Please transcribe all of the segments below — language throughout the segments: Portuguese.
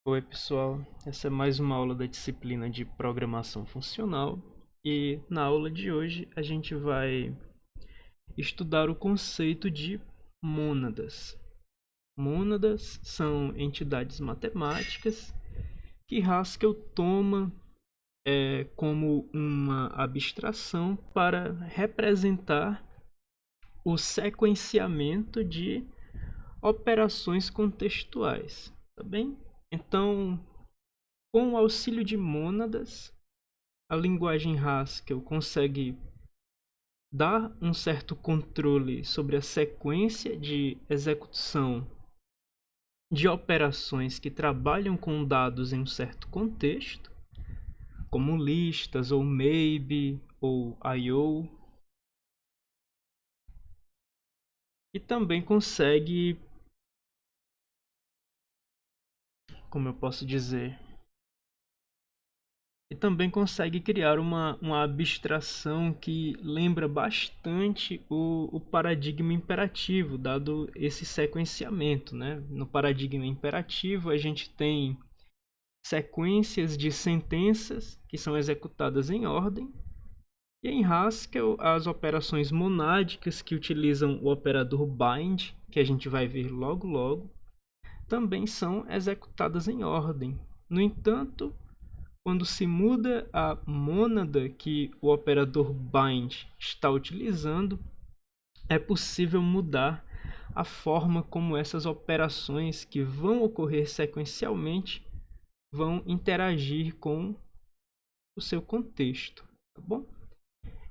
Oi, pessoal. Essa é mais uma aula da disciplina de programação funcional e na aula de hoje a gente vai estudar o conceito de mônadas. Mônadas são entidades matemáticas que Haskell toma como uma abstração para representar o sequenciamento de operações contextuais, tá bem? Então, com o auxílio de mônadas, a linguagem Haskell consegue dar um certo controle sobre a sequência de execução de operações que trabalham com dados em um certo contexto, como listas ou maybe ou I/O, e também consegue, como eu posso dizer, criar uma abstração que lembra bastante o paradigma imperativo, dado esse sequenciamento, né? No paradigma imperativo, a gente tem sequências de sentenças que são executadas em ordem, e em Haskell, as operações monádicas que utilizam o operador bind, que a gente vai ver logo logo, também são executadas em ordem. No entanto, quando se muda a mônada que o operador bind está utilizando, é possível mudar a forma como essas operações que vão ocorrer sequencialmente vão interagir com o seu contexto, tá bom?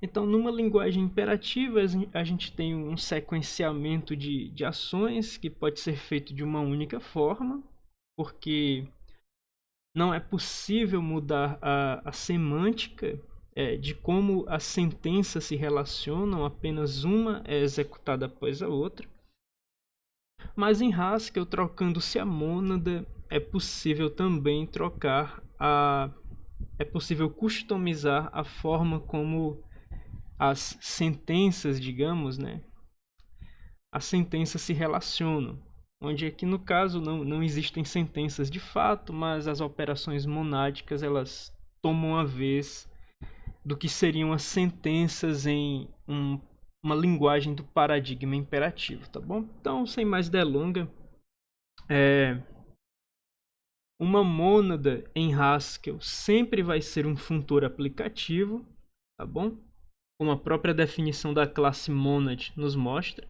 Então, numa linguagem imperativa, a gente tem um sequenciamento de ações que pode ser feito de uma única forma, porque não é possível mudar a semântica de como as sentenças se relacionam, apenas uma é executada após a outra. Mas em Haskell, trocando-se a mônada, é possível também é possível customizar a forma como as sentenças, digamos, né? As sentenças se relacionam. Onde aqui no caso não existem sentenças de fato, mas as operações monádicas elas tomam a vez do que seriam as sentenças em uma linguagem do paradigma imperativo, tá bom? Então, sem mais delongas, uma mônada em Haskell sempre vai ser um funtor aplicativo, tá bom? Como a própria definição da classe monad nos mostra.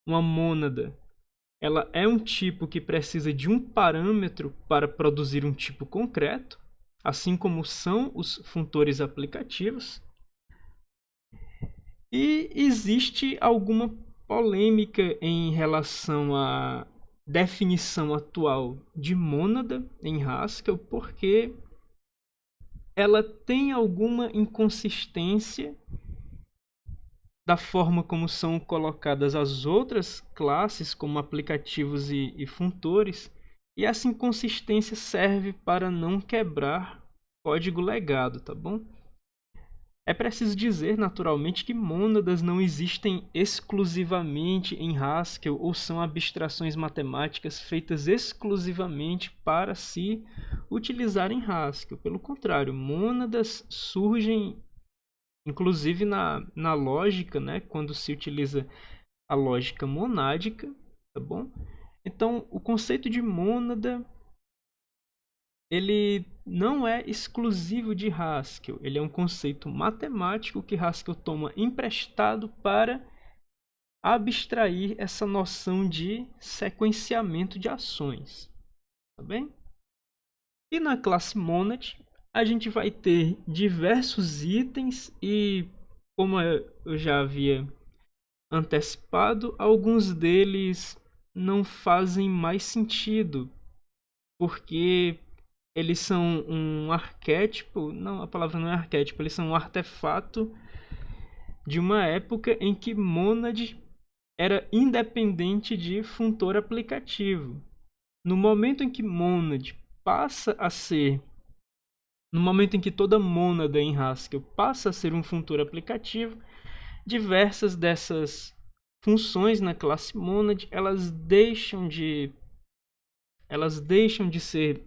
Uma mônada ela é um tipo que precisa de um parâmetro para produzir um tipo concreto, assim como são os funtores aplicativos. E existe alguma polêmica em relação à definição atual de mônada em Haskell, porque ela tem alguma inconsistência da forma como são colocadas as outras classes, como aplicativos e funtores, e essa inconsistência serve para não quebrar código legado, tá bom? É preciso dizer, naturalmente, que mônadas não existem exclusivamente em Haskell ou são abstrações matemáticas feitas exclusivamente para se utilizar em Haskell. Pelo contrário, mônadas surgem inclusive na lógica, né, quando se utiliza a lógica monádica, tá bom? Então, o conceito de mônada ele não é exclusivo de Haskell, ele é um conceito matemático que Haskell toma emprestado para abstrair essa noção de sequenciamento de ações, tá bem? E na classe monad, a gente vai ter diversos itens e, como eu já havia antecipado, alguns deles não fazem mais sentido, porque eles são um arquétipo, não, a palavra não é arquétipo, eles são um artefato de uma época em que monad era independente de funtor aplicativo. No momento em que monad passa a ser No momento em que toda mônada em Haskell passa a ser um funtor aplicativo, diversas dessas funções na classe monad elas deixam de ser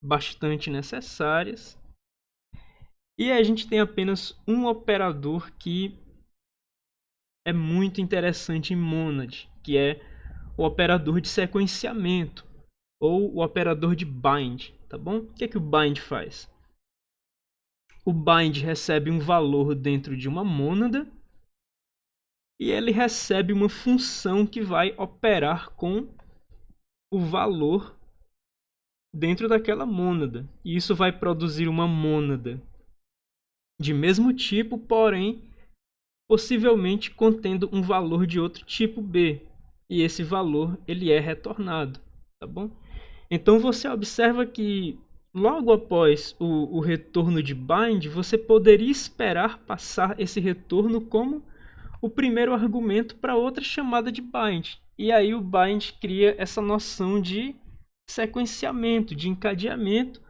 bastante necessárias. E a gente tem apenas um operador que é muito interessante em Monad, que é o operador de sequenciamento, ou o operador de bind, tá bom? O que é que o bind faz? O bind recebe um valor dentro de uma mônada e ele recebe uma função que vai operar com o valor dentro daquela mônada. E isso vai produzir uma mônada de mesmo tipo, porém possivelmente contendo um valor de outro tipo B. E esse valor ele é retornado, tá bom? Então você observa que logo após o retorno de bind, você poderia esperar passar esse retorno como o primeiro argumento para outra chamada de bind. E aí o bind cria essa noção de sequenciamento, de encadeamento,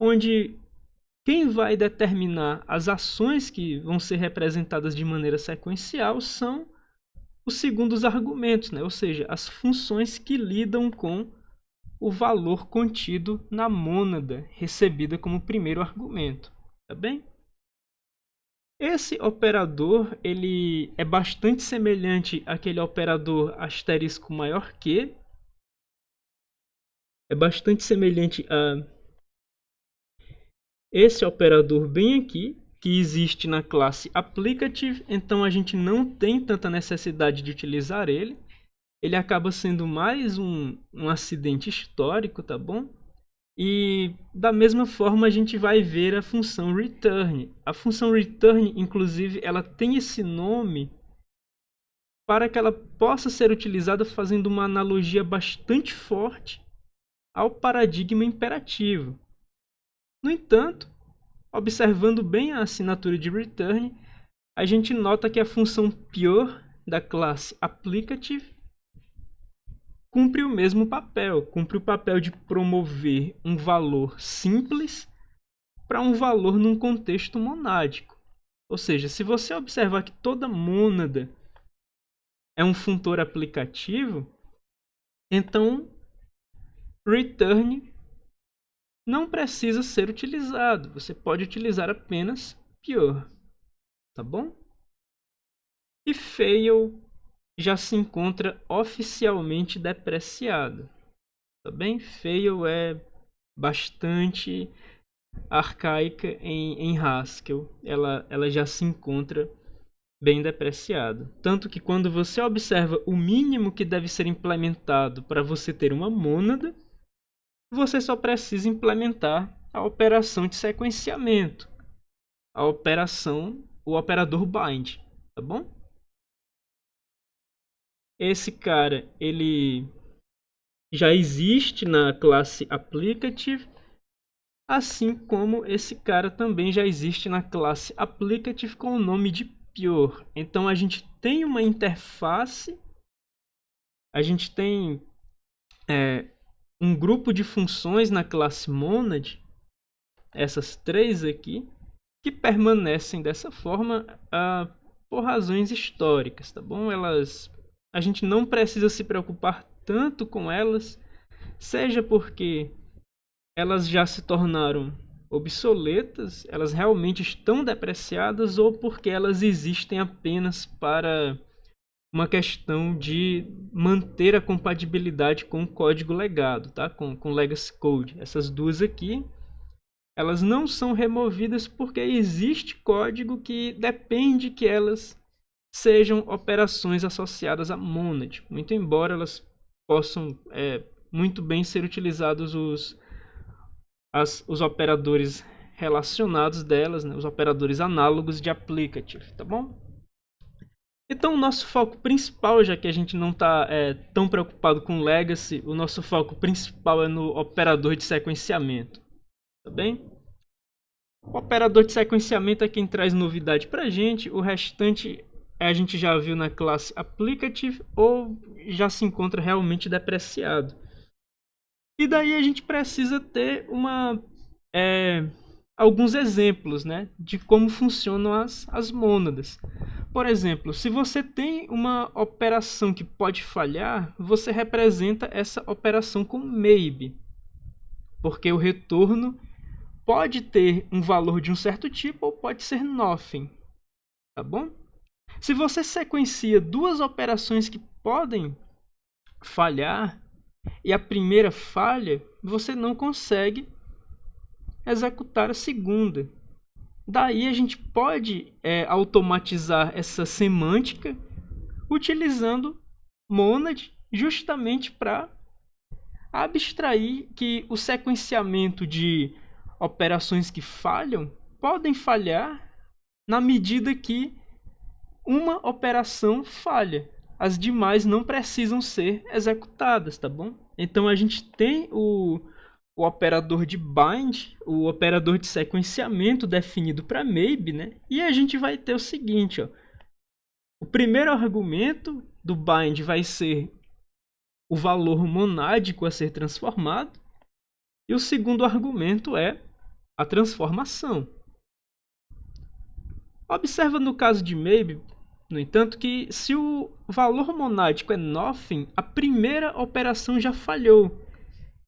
onde quem vai determinar as ações que vão ser representadas de maneira sequencial são os segundos argumentos, né? Ou seja, as funções que lidam com o valor contido na mônada recebida como primeiro argumento, tá bem? Esse operador ele é bastante semelhante àquele operador asterisco maior que, é bastante semelhante a esse operador bem aqui, que existe na classe applicative, então a gente não tem tanta necessidade de utilizar ele. Ele acaba sendo mais um acidente histórico, tá bom? E da mesma forma a gente vai ver a função return. A função return, inclusive, ela tem esse nome para que ela possa ser utilizada fazendo uma analogia bastante forte ao paradigma imperativo. No entanto, observando bem a assinatura de return, a gente nota que a função pure da classe applicative cumpre o mesmo papel, cumpre o papel de promover um valor simples para um valor num contexto monádico. Ou seja, se você observar que toda mônada é um funtor aplicativo, então return não precisa ser utilizado. Você pode utilizar apenas pure, tá bom? E fail já se encontra oficialmente depreciado, tá bem? Fail é bastante arcaica em Haskell, ela já se encontra bem depreciada. Tanto que quando você observa o mínimo que deve ser implementado para você ter uma mônada, você só precisa implementar a operação de sequenciamento, o operador bind, tá bom? Esse cara, ele já existe na classe applicative, assim como esse cara também já existe na classe applicative com o nome de pure. Então a gente tem uma interface, a gente tem um grupo de funções na classe monad, essas três aqui, que permanecem dessa forma por razões históricas, tá bom? A gente não precisa se preocupar tanto com elas, seja porque elas já se tornaram obsoletas, elas realmente estão depreciadas, ou porque elas existem apenas para uma questão de manter a compatibilidade com o código legado, tá? com Legacy Code. Essas duas aqui, elas não são removidas porque existe código que depende que elas sejam operações associadas a monad, muito embora elas possam muito bem ser utilizados os operadores relacionados delas, né, os operadores análogos de applicative, tá bom? Então o nosso foco principal, já que a gente não está tão preocupado com Legacy, o nosso foco principal é no operador de sequenciamento, tá bem? O operador de sequenciamento é quem traz novidade para a gente, o restante a gente já viu na classe applicative ou já se encontra realmente depreciado. E daí a gente precisa ter alguns exemplos, né, de como funcionam as mônadas. Por exemplo, se você tem uma operação que pode falhar, você representa essa operação com maybe. porque o retorno pode ter um valor de um certo tipo ou pode ser nothing, tá bom? Se você sequencia duas operações que podem falhar e a primeira falha, você não consegue executar a segunda. Daí a gente pode automatizar essa semântica utilizando monad justamente para abstrair que o sequenciamento de operações que falham podem falhar na medida que uma operação falha. As demais não precisam ser executadas, tá bom? Então a gente tem o operador de bind, o operador de sequenciamento definido para maybe, né? E a gente vai ter o seguinte, ó. O primeiro argumento do bind vai ser o valor monádico a ser transformado, e o segundo argumento é a transformação. Observa no caso de maybe, no entanto, que se o valor monádico é nothing, a primeira operação já falhou.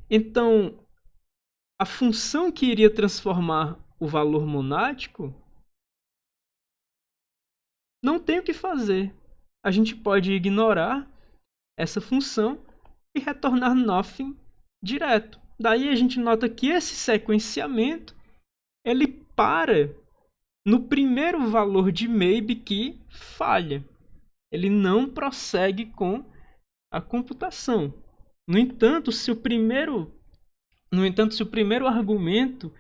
Então, a função que iria transformar o valor monádico não tem o que fazer. A gente pode ignorar essa função e retornar nothing direto. Daí a gente nota que esse sequenciamento ele para no primeiro valor de maybe que falha. Ele não prossegue com a computação. No entanto, se o primeiro argumento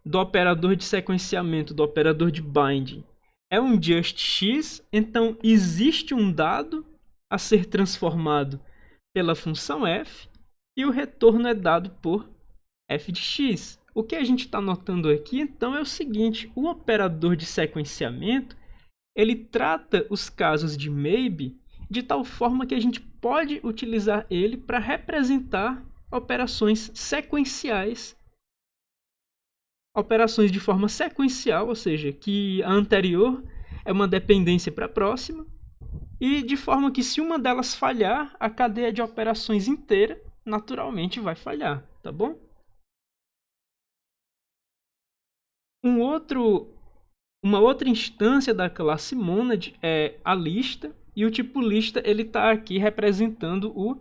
do operador de sequenciamento, do operador de binding, é um just x, então existe um dado a ser transformado pela função f e o retorno é dado por f de x. O que a gente está notando aqui, então, é o seguinte: o operador de sequenciamento ele trata os casos de maybe de tal forma que a gente pode utilizar ele para representar operações sequenciais, operações de forma sequencial, ou seja, que a anterior é uma dependência para a próxima, e de forma que se uma delas falhar, a cadeia de operações inteira naturalmente vai falhar, tá bom? Uma outra instância da classe monad é a lista, e o tipo lista ele está aqui representando o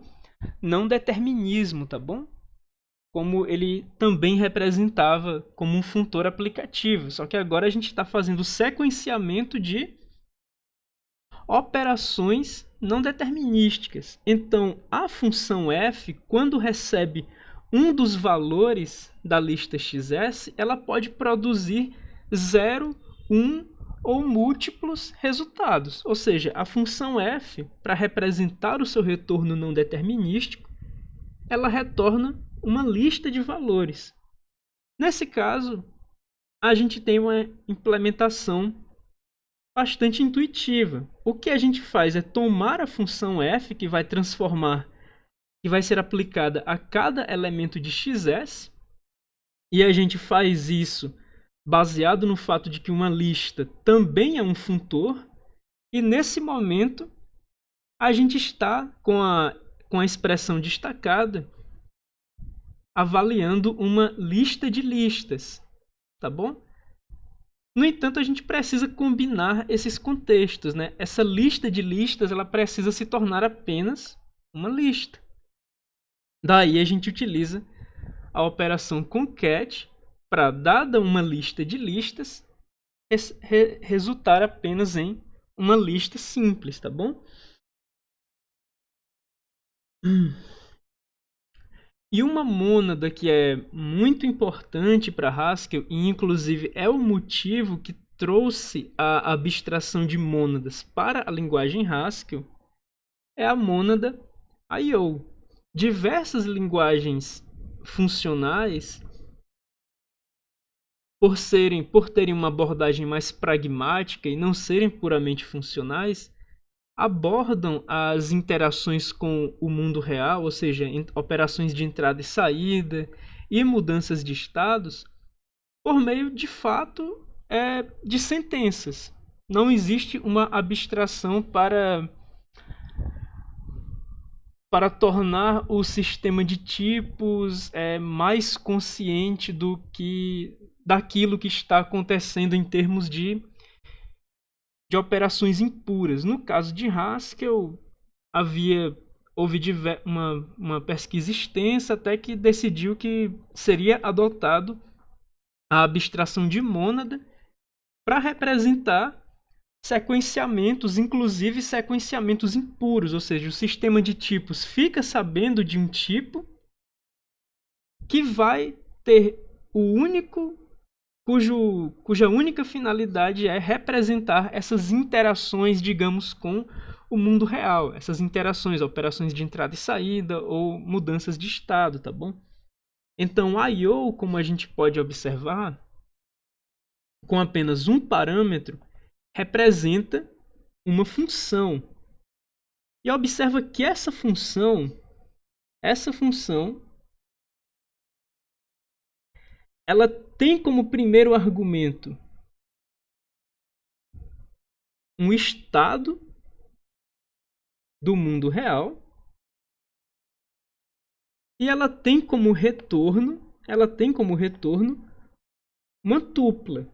não determinismo, tá bom? Como ele também representava como um funtor aplicativo, só que agora a gente está fazendo sequenciamento de operações não determinísticas. Então, a função f, quando recebe um dos valores da lista XS, ela pode produzir 0, 1 ou múltiplos resultados. Ou seja, a função f, para representar o seu retorno não determinístico, ela retorna uma lista de valores. Nesse caso, a gente tem uma implementação bastante intuitiva. O que a gente faz é tomar a função f, que vai transformar, que vai ser aplicada a cada elemento de XS, e a gente faz isso baseado no fato de que uma lista também é um funtor, e nesse momento a gente está com a expressão destacada avaliando uma lista de listas, tá bom? No entanto, a gente precisa combinar esses contextos, né? Essa lista de listas ela precisa se tornar apenas uma lista. Daí a gente utiliza a operação concat para, dada uma lista de listas, resultar apenas em uma lista simples, tá bom? E uma mônada que é muito importante para Haskell, e inclusive é o motivo que trouxe a abstração de mônadas para a linguagem Haskell, é a mônada I/O. Diversas linguagens funcionais, por terem uma abordagem mais pragmática e não serem puramente funcionais, abordam as interações com o mundo real, ou seja, operações de entrada e saída e mudanças de estados, por meio de fato de sentenças. Não existe uma abstração para para tornar o sistema de tipos mais consciente daquilo que está acontecendo em termos de operações impuras. No caso de Haskell, houve uma pesquisa extensa até que decidiu que seria adotado a abstração de mônada para representar sequenciamentos, inclusive sequenciamentos impuros, ou seja, o sistema de tipos fica sabendo de um tipo que vai ter cuja única finalidade é representar essas interações, digamos, com o mundo real, essas interações, operações de entrada e saída ou mudanças de estado, tá bom? Então, I/O, como a gente pode observar, com apenas um parâmetro, representa uma função. E observa que essa função, ela tem como primeiro argumento um estado do mundo real e ela tem como retorno uma tupla,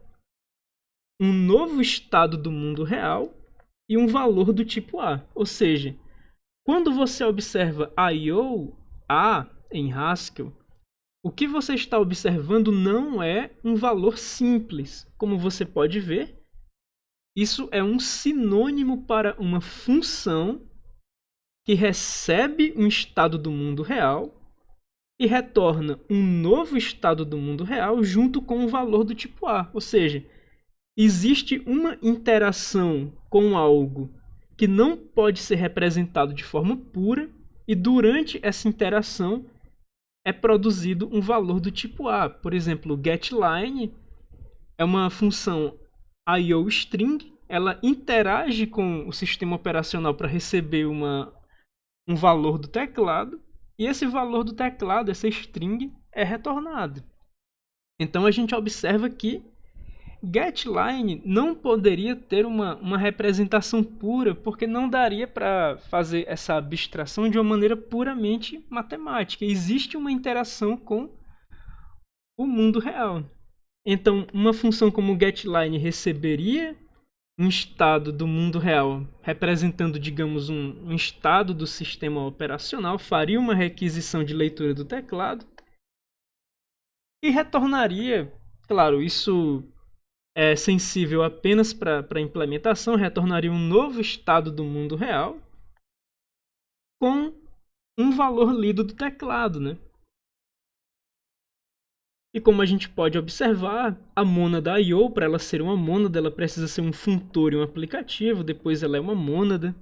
um novo estado do mundo real e um valor do tipo A. Ou seja, quando você observa I/O A em Haskell, o que você está observando não é um valor simples. Como você pode ver, isso é um sinônimo para uma função que recebe um estado do mundo real e retorna um novo estado do mundo real junto com um valor do tipo A. Ou seja, existe uma interação com algo que não pode ser representado de forma pura e durante essa interação é produzido um valor do tipo A. Por exemplo, o getLine é uma função IOString, ela interage com o sistema operacional para receber um valor do teclado, e esse valor do teclado, essa string, é retornado. Então a gente observa que getLine não poderia ter uma representação pura, porque não daria para fazer essa abstração de uma maneira puramente matemática. Existe uma interação com o mundo real. Então, uma função como getLine receberia um estado do mundo real, representando, digamos, um estado do sistema operacional, faria uma requisição de leitura do teclado e retornaria, claro, isso é sensível apenas para a implementação, retornaria um novo estado do mundo real com um valor lido do teclado, né? E como a gente pode observar, a mônada I/O, para ela ser uma mônada, ela precisa ser um funtor e um aplicativo, depois ela é uma mônada.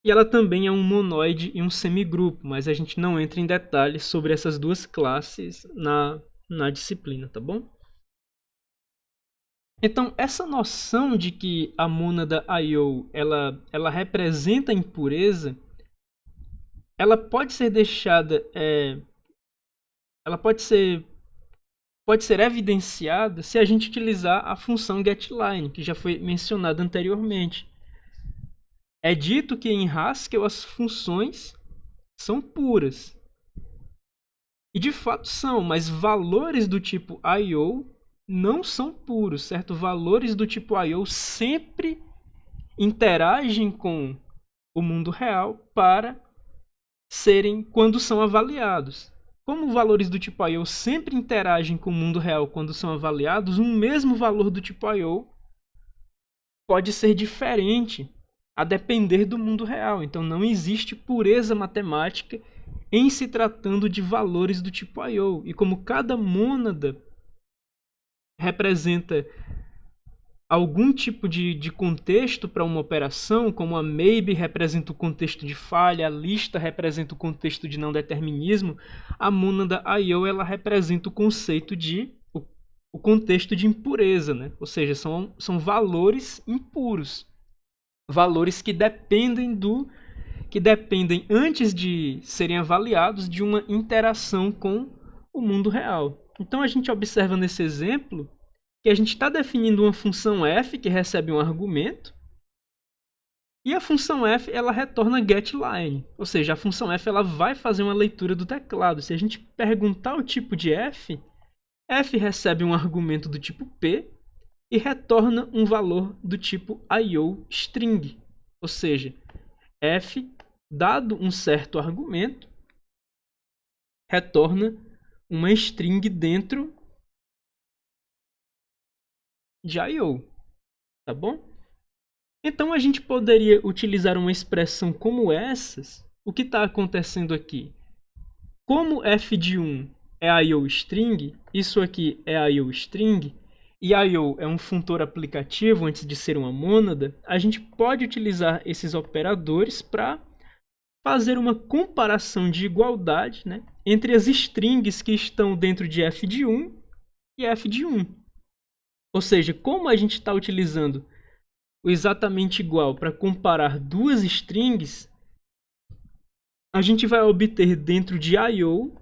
E ela também é um monoide e um semigrupo, mas a gente não entra em detalhes sobre essas duas classes na disciplina, tá bom? Então, essa noção de que a mônada I/O ela representa a impureza, ela pode ser deixada, ela pode ser evidenciada se a gente utilizar a função getLine, que já foi mencionada anteriormente. É dito que em Haskell as funções são puras. E de fato são, mas valores do tipo I/O não são puros, certo? Valores do tipo I/O sempre interagem com o mundo real para serem quando são avaliados. Como valores do tipo I/O sempre interagem com o mundo real quando são avaliados, um mesmo valor do tipo I/O pode ser diferente a depender do mundo real. Então não existe pureza matemática em se tratando de valores do tipo I/O. E como cada mônada representa algum tipo de contexto para uma operação, como a maybe representa o contexto de falha, a lista representa o contexto de não determinismo, a mônada I/O ela representa o conceito o contexto de impureza, né? Ou seja, são valores impuros, valores que dependem antes de serem avaliados de uma interação com o mundo real. Então a gente observa nesse exemplo que a gente está definindo uma função f que recebe um argumento E a função f, ela retorna getLine, ou seja, a função f ela vai fazer uma leitura do teclado. Se a gente perguntar o tipo de f, f recebe um argumento do tipo p e retorna um valor do tipo IOString, ou seja, f, dado um certo argumento, retorna uma string dentro de IO, tá bom? Então a gente poderia utilizar uma expressão como essas. O que está acontecendo aqui? Como f de 1 é IOString, isso aqui é IOString, e IO é um funtor aplicativo antes de ser uma mônada, a gente pode utilizar esses operadores para fazer uma comparação de igualdade, né, entre as strings que estão dentro de f de 1 e f de 1. Ou seja, como a gente está utilizando o exatamente igual para comparar duas strings, a gente vai obter dentro de IO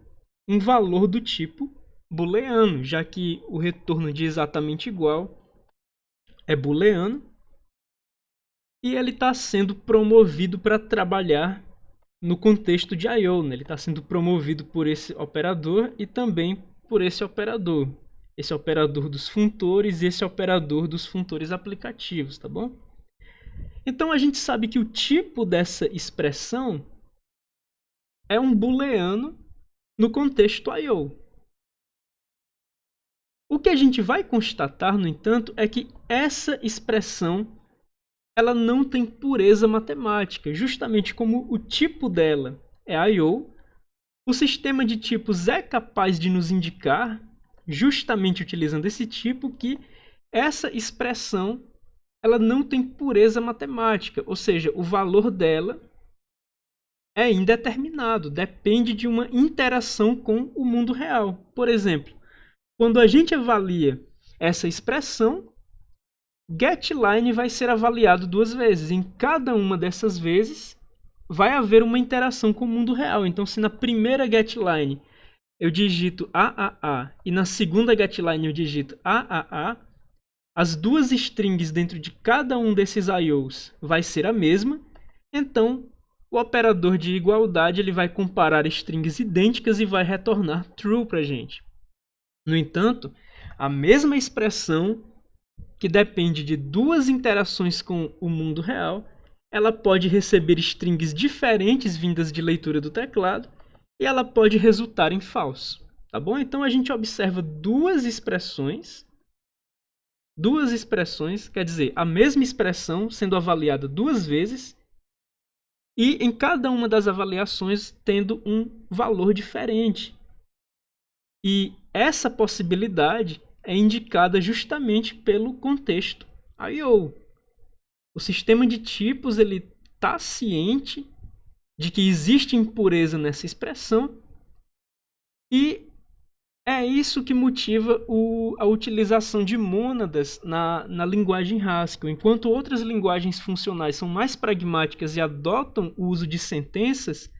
um valor do tipo booleano, já que o retorno de exatamente igual é booleano e ele está sendo promovido para trabalhar no contexto de IO, né? Ele está sendo promovido por esse operador e também por esse operador dos funtores e esse operador dos funtores aplicativos, tá bom? Então a gente sabe que o tipo dessa expressão é um booleano no contexto IO. O que a gente vai constatar, no entanto, é que essa expressão ela não tem pureza matemática. Justamente como o tipo dela é IO, o sistema de tipos é capaz de nos indicar, justamente utilizando esse tipo, que essa expressão ela não tem pureza matemática, ou seja, o valor dela é indeterminado, depende de uma interação com o mundo real. Por exemplo, quando a gente avalia essa expressão, getLine vai ser avaliado duas vezes. Em cada uma dessas vezes, vai haver uma interação com o mundo real. Então, se na primeira getLine eu digito AAA e na segunda getLine eu digito AAA, as duas strings dentro de cada um desses IOs vai ser a mesma. Então, o operador de igualdade ele vai comparar strings idênticas e vai retornar true para a gente. No entanto, a mesma expressão, que depende de duas interações com o mundo real, ela pode receber strings diferentes vindas de leitura do teclado e ela pode resultar em falso. Tá bom? Então a gente observa duas expressões, quer dizer, a mesma expressão sendo avaliada duas vezes e em cada uma das avaliações tendo um valor diferente. E essa possibilidade é indicada justamente pelo contexto IO. O sistema de tipos está ciente de que existe impureza nessa expressão e é isso que motiva a utilização de mônadas na linguagem Haskell. Enquanto outras linguagens funcionais são mais pragmáticas e adotam o uso de sentenças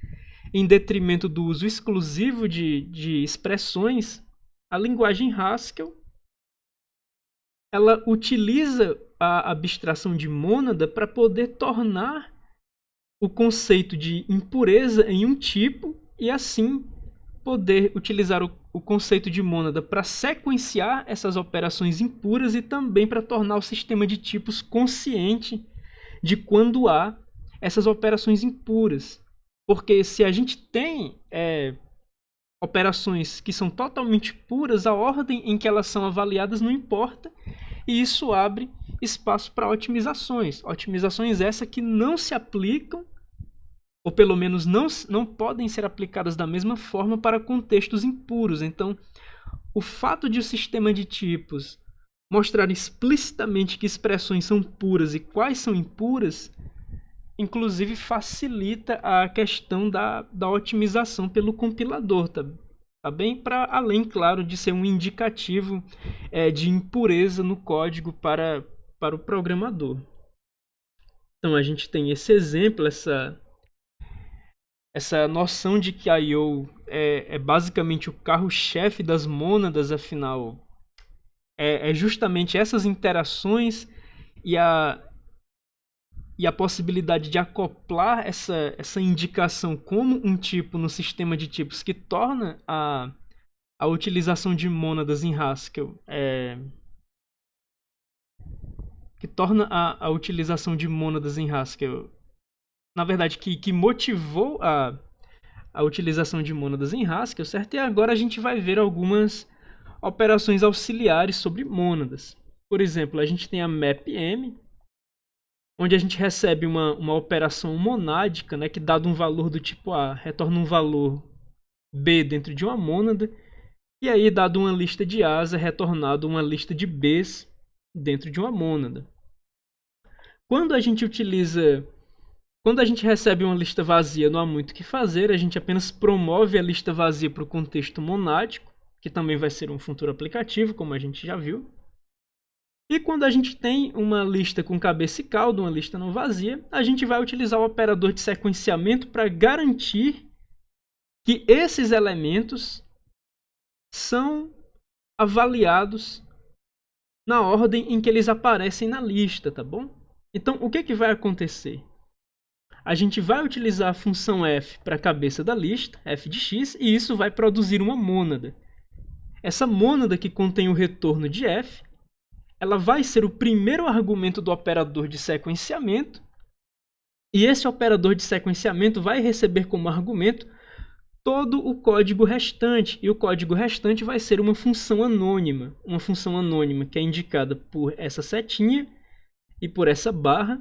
em detrimento do uso exclusivo de expressões, a linguagem Haskell ela utiliza a abstração de mônada para poder tornar o conceito de impureza em um tipo e assim poder utilizar o conceito de mônada para sequenciar essas operações impuras e também para tornar o sistema de tipos consciente de quando há essas operações impuras. Porque se a gente tem operações que são totalmente puras, a ordem em que elas são avaliadas não importa, e isso abre espaço para otimizações. Otimizações essas que não se aplicam, ou pelo menos não podem ser aplicadas da mesma forma para contextos impuros. Então, o fato de o sistema de tipos mostrar explicitamente que expressões são puras e quais são impuras, inclusive facilita a questão da otimização pelo compilador, tá bem? Para além, claro, de ser um indicativo de impureza no código para o programador. Então a gente tem esse exemplo, essa noção de que a I/O é basicamente o carro-chefe das mônadas, afinal, é justamente essas interações e e a possibilidade de acoplar essa indicação como um tipo no sistema de tipos que torna a utilização de mônadas em Haskell na verdade, que motivou a utilização de mônadas em Haskell, certo? E agora a gente vai ver algumas operações auxiliares sobre mônadas. Por exemplo, a gente tem a mapm, onde a gente recebe uma operação monádica, né, que dado um valor do tipo A, retorna um valor B dentro de uma mônada, e aí, dado uma lista de A's, é retornado uma lista de B's dentro de uma mônada. Quando a gente recebe uma lista vazia, não há muito o que fazer, a gente apenas promove a lista vazia para o contexto monádico, que também vai ser um futuro aplicativo, como a gente já viu. E quando a gente tem uma lista com cabeça e cauda, uma lista não vazia, a gente vai utilizar o operador de sequenciamento para garantir que esses elementos são avaliados na ordem em que eles aparecem na lista, tá bom? Então, o que vai acontecer? A gente vai utilizar a função f para a cabeça da lista, f de x, e isso vai produzir uma mônada. Essa mônada que contém o retorno de f, ela vai ser o primeiro argumento do operador de sequenciamento, e esse operador de sequenciamento vai receber como argumento todo o código restante, e o código restante vai ser uma função anônima que é indicada por essa setinha e por essa barra,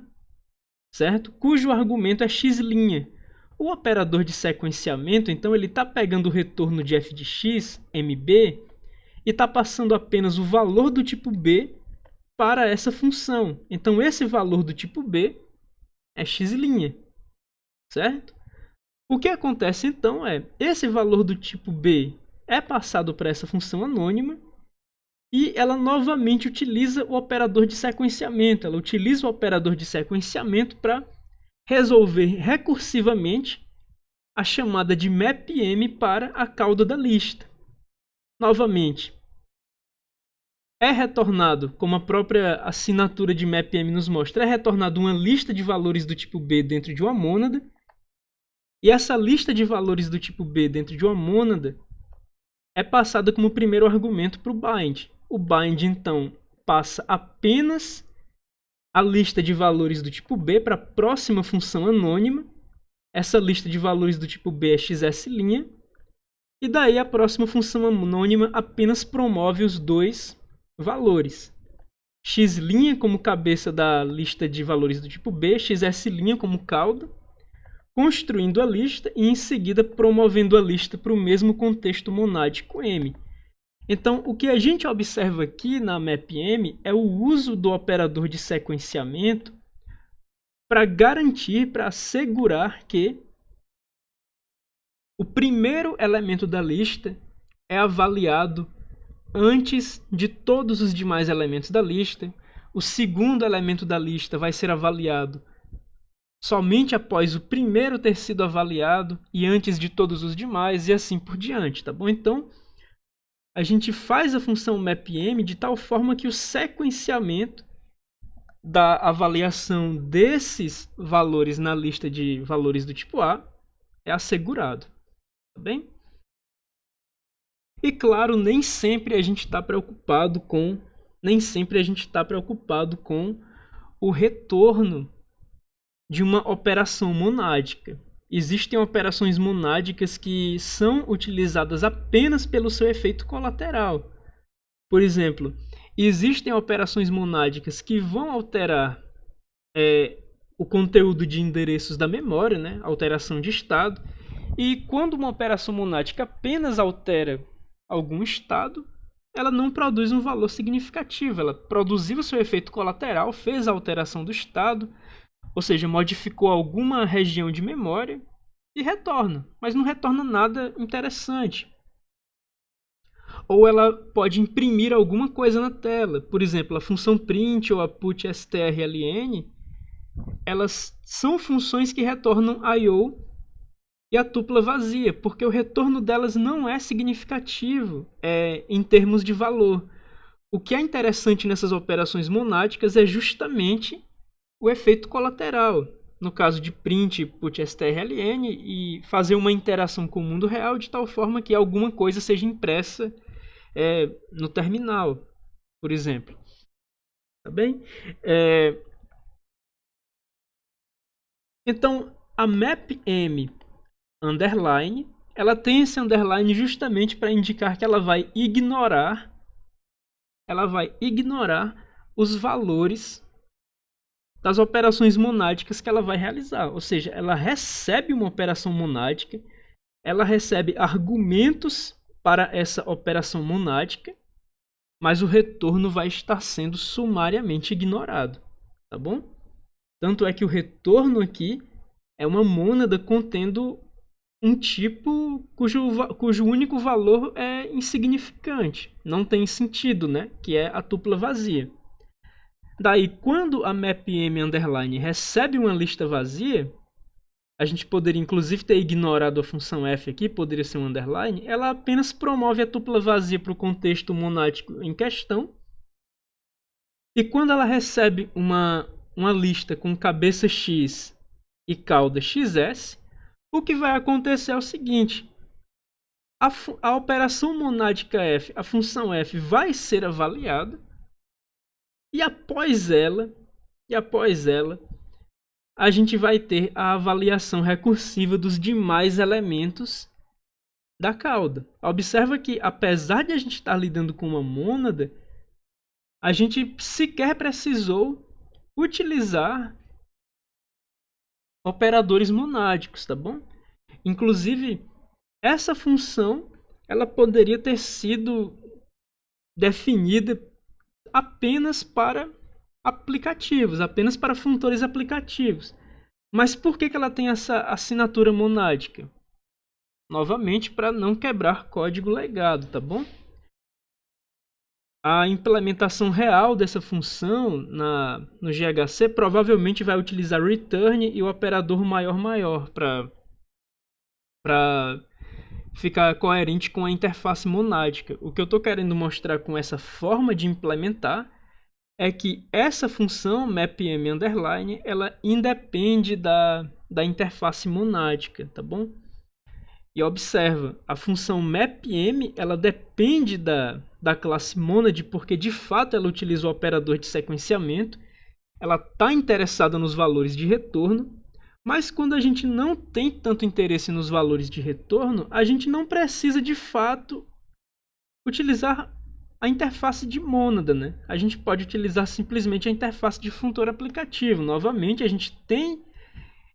certo? Cujo argumento é x'. O operador de sequenciamento, então, ele está pegando o retorno de f de x, mb, e está passando apenas o valor do tipo b para essa função. Então, esse valor do tipo b é x', certo? O que acontece, então, esse valor do tipo b é passado para essa função anônima e ela novamente utiliza o operador de sequenciamento. Ela utiliza o operador de sequenciamento para resolver recursivamente a chamada de mapm para a cauda da lista. Novamente, é retornado, como a própria assinatura de mapm nos mostra, é retornado uma lista de valores do tipo b dentro de uma mônada. E essa lista de valores do tipo b dentro de uma mônada é passada como primeiro argumento para o bind. O bind, então, passa apenas a lista de valores do tipo b para a próxima função anônima. Essa lista de valores do tipo b é xs', e daí a próxima função anônima apenas promove os dois valores. X' como cabeça da lista de valores do tipo b, xs' como cauda, construindo a lista e em seguida promovendo a lista para o mesmo contexto monádico M. Então, o que a gente observa aqui na mapm é o uso do operador de sequenciamento para garantir, para assegurar que o primeiro elemento da lista é avaliado antes de todos os demais elementos da lista. O segundo elemento da lista vai ser avaliado somente após o primeiro ter sido avaliado e antes de todos os demais, e assim por diante, tá bom? Então, a gente faz a função mapm de tal forma que o sequenciamento da avaliação desses valores na lista de valores do tipo A é assegurado, tá bem? E claro, nem sempre a gente está preocupado com o retorno de uma operação monádica. Existem operações monádicas que são utilizadas apenas pelo seu efeito colateral. Por exemplo, existem operações monádicas que vão alterar o conteúdo de endereços da memória, né? Alteração de estado. E quando uma operação monádica apenas altera algum estado, ela não produz um valor significativo. Ela produziu o seu efeito colateral, fez a alteração do estado, ou seja, modificou alguma região de memória e retorna, mas não retorna nada interessante. Ou ela pode imprimir alguma coisa na tela. Por exemplo, a função print ou a putstrln, elas são funções que retornam I/O e a tupla vazia, porque o retorno delas não é significativo em termos de valor. O que é interessante nessas operações monádicas é justamente o efeito colateral, no caso de print put strln, e fazer uma interação com o mundo real de tal forma que alguma coisa seja impressa no terminal, por exemplo. Tá bem? Então, a mapm underline, ela tem esse underline justamente para indicar que ela vai ignorar os valores das operações monádicas que ela vai realizar. Ou seja, ela recebe uma operação monádica, ela recebe argumentos para essa operação monádica, mas o retorno vai estar sendo sumariamente ignorado, tá bom? Tanto é que o retorno aqui é uma mônada contendo um tipo cujo único valor é insignificante, não tem sentido, né? Que é a tupla vazia. Daí, quando a mapm underline recebe uma lista vazia, a gente poderia inclusive ter ignorado a função f aqui, poderia ser um underline, ela apenas promove a tupla vazia para o contexto monádico em questão. E quando ela recebe uma lista com cabeça x e cauda xs, o que vai acontecer é o seguinte: a operação monádica f, a função f, vai ser avaliada, e após ela, a gente vai ter a avaliação recursiva dos demais elementos da cauda. Observa que, apesar de a gente estar lidando com uma mônada, a gente sequer precisou utilizar operadores monádicos, tá bom? Inclusive, essa função ela poderia ter sido definida apenas para aplicativos, apenas para funtores aplicativos. Mas por que ela tem essa assinatura monádica? Novamente, para não quebrar código legado, tá bom? A implementação real dessa função no GHC provavelmente vai utilizar return e o operador maior para ficar coerente com a interface monádica. O que eu estou querendo mostrar com essa forma de implementar é que essa função mapm underline, ela independe da interface monádica, tá bom? E observa, a função mapm, ela depende da classe monad, porque de fato ela utiliza o operador de sequenciamento, ela está interessada nos valores de retorno, mas quando a gente não tem tanto interesse nos valores de retorno, a gente não precisa de fato utilizar a interface de mônada, né? A gente pode utilizar simplesmente a interface de funtor aplicativo. Novamente, a gente tem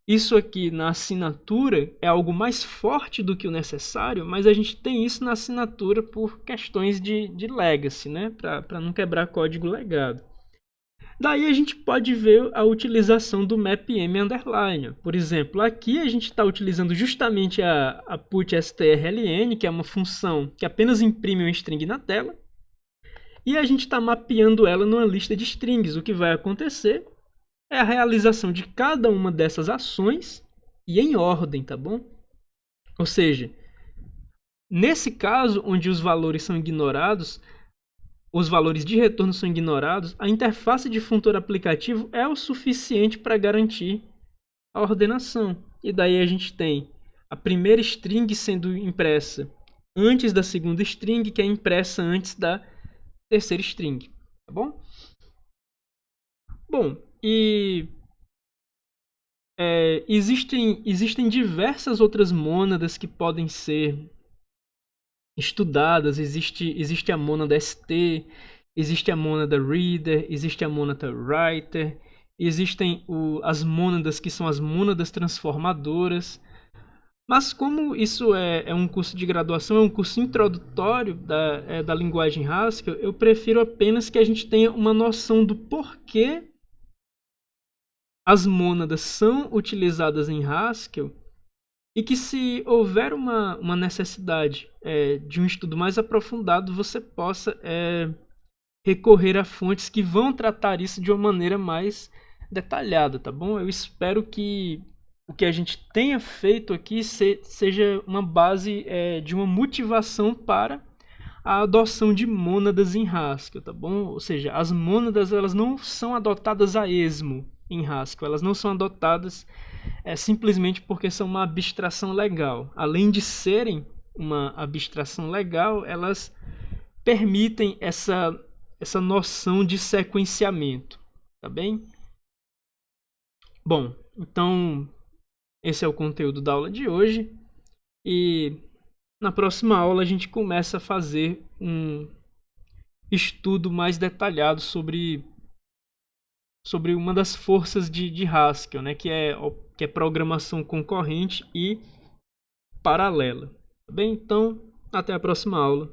isso aqui na assinatura, é algo mais forte do que o necessário, mas a gente tem isso na assinatura por questões de legacy, né? Para não quebrar código legado. Daí a gente pode ver a utilização do mapm underline. Por exemplo, aqui a gente está utilizando justamente a put strln, que é uma função que apenas imprime um string na tela, e a gente está mapeando ela numa lista de strings. O que vai acontecer é a realização de cada uma dessas ações e em ordem, tá bom? Ou seja, nesse caso onde os valores são ignorados, os valores de retorno são ignorados, a interface de funtor aplicativo é o suficiente para garantir a ordenação. E daí a gente tem a primeira string sendo impressa antes da segunda string, que é impressa antes da terceira string, tá bom? Bom, e existem diversas outras mônadas que podem ser estudadas. Existe a mônada ST, existe a mônada Reader, existe a mônada Writer, existem as mônadas que são as mônadas transformadoras. Mas como isso é um curso de graduação, é um curso introdutório da linguagem Haskell, eu prefiro apenas que a gente tenha uma noção do porquê as mônadas são utilizadas em Haskell, e que se houver uma necessidade de um estudo mais aprofundado, você possa recorrer a fontes que vão tratar isso de uma maneira mais detalhada, tá bom? Eu espero que o que a gente tenha feito aqui seja uma base de uma motivação para a adoção de mônadas em Haskell, tá bom? Ou seja, as mônadas elas não são adotadas a esmo. em Haskell. Elas não são adotadas simplesmente porque são uma abstração legal. Além de serem uma abstração legal, elas permitem essa noção de sequenciamento, tá bem? Bom, então esse é o conteúdo da aula de hoje e na próxima aula a gente começa a fazer um estudo mais detalhado sobre uma das forças de Haskell, né, que é programação concorrente e paralela. Tá bem? Então, até a próxima aula.